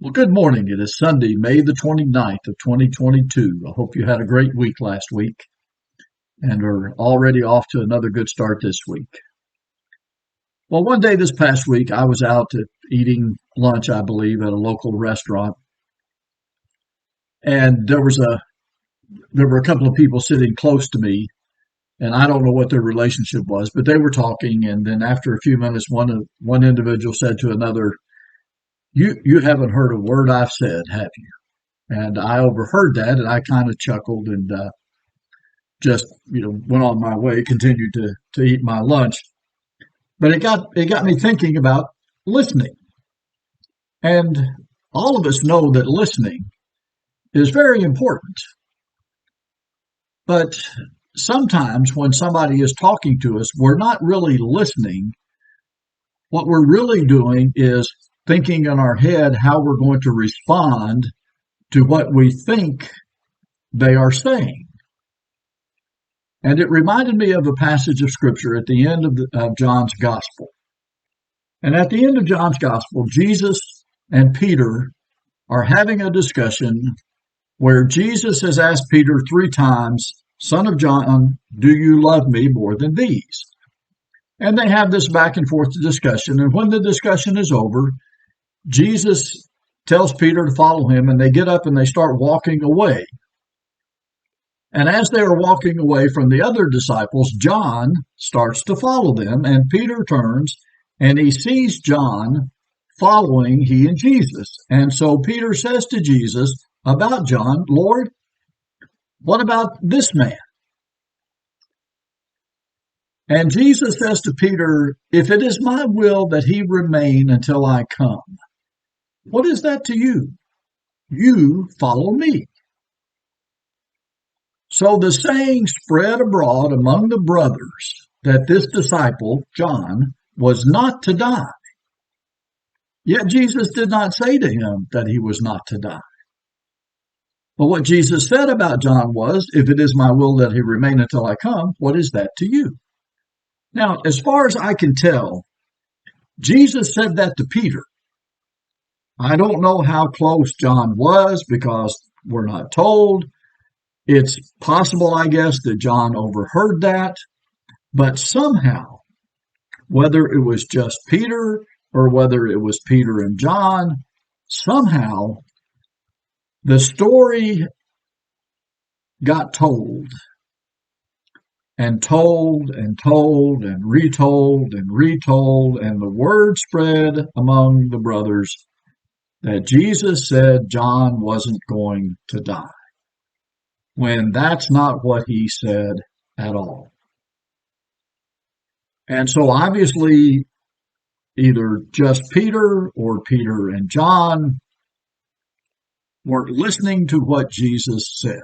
Well, good morning. It is Sunday, May the 29th of 2022. I hope you had a great week last week and are already off to another good start this week. Well, one day this past week, I was out eating lunch, I believe, at a local restaurant, and there were a couple of people sitting close to me, and I don't know what their relationship was, but they were talking, and then after a few minutes, one individual said to another, "You haven't heard a word I've said, have you?" And I overheard that, and I kind of chuckled and just went on my way, continued to eat my lunch. But it got me thinking about listening, and all of us know that listening is very important. But sometimes when somebody is talking to us, we're not really listening. What we're really doing is thinking in our head how we're going to respond to what we think they are saying. And it reminded me of a passage of scripture at the end of John's gospel. And at the end of John's gospel, Jesus and Peter are having a discussion where Jesus has asked Peter three times, "Son of John, do you love me more than these?" And they have this back and forth discussion. And when the discussion is over, Jesus tells Peter to follow him, and they get up and they start walking away. And as they are walking away from the other disciples, John starts to follow them, and Peter turns and he sees John following he and Jesus. And so Peter says to Jesus about John, "Lord, what about this man?" And Jesus says to Peter, "If it is my will that he remain until I come, what is that to you? You follow me." So the saying spread abroad among the brothers that this disciple, John, was not to die. Yet Jesus did not say to him that he was not to die. But what Jesus said about John was, "If it is my will that he remain until I come, what is that to you?" Now, as far as I can tell, Jesus said that to Peter. I don't know how close John was because we're not told. It's possible, I guess, that John overheard that, but somehow, whether it was just Peter or whether it was Peter and John, somehow the story got told and told and told and retold and retold, and the word spread among the brothers that Jesus said John wasn't going to die, when that's not what he said at all. And so obviously, either just Peter or Peter and John weren't listening to what Jesus said.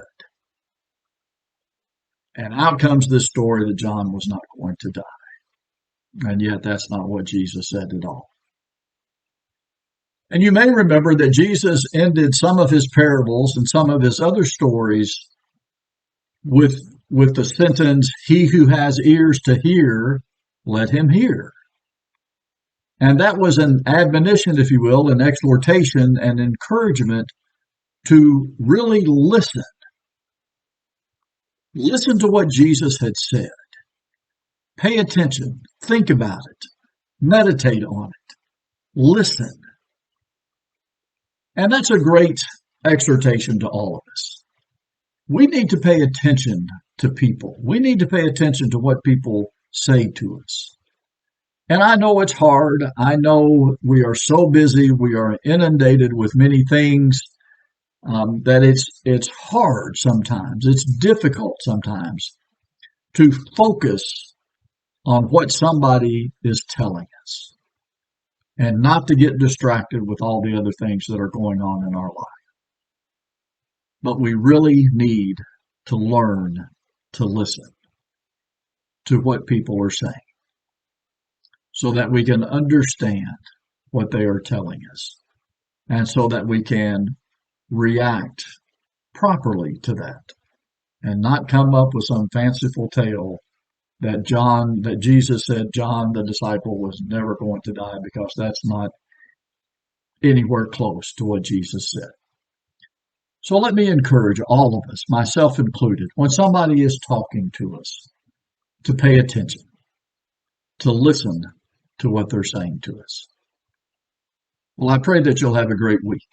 And out comes this story that John was not going to die. And yet that's not what Jesus said at all. And you may remember that Jesus ended some of his parables and some of his other stories with the sentence, "He who has ears to hear, let him hear." And that was an admonition, if you will, an exhortation and encouragement to really listen. Listen to what Jesus had said. Pay attention. Think about it. Meditate on it. Listen. And that's a great exhortation to all of us. We need to pay attention to people. We need to pay attention to what people say to us. And I know it's hard. I know we are so busy. We are inundated with many things that it's hard sometimes. It's difficult sometimes to focus on what somebody is telling us and not to get distracted with all the other things that are going on in our life. But we really need to learn to listen to what people are saying so that we can understand what they are telling us and so that we can react properly to that and not come up with some fanciful tale that Jesus said John the disciple was never going to die, because that's not anywhere close to what Jesus said. So let me encourage all of us, myself included, when somebody is talking to us, to pay attention, to listen to what they're saying to us. Well, I pray that you'll have a great week.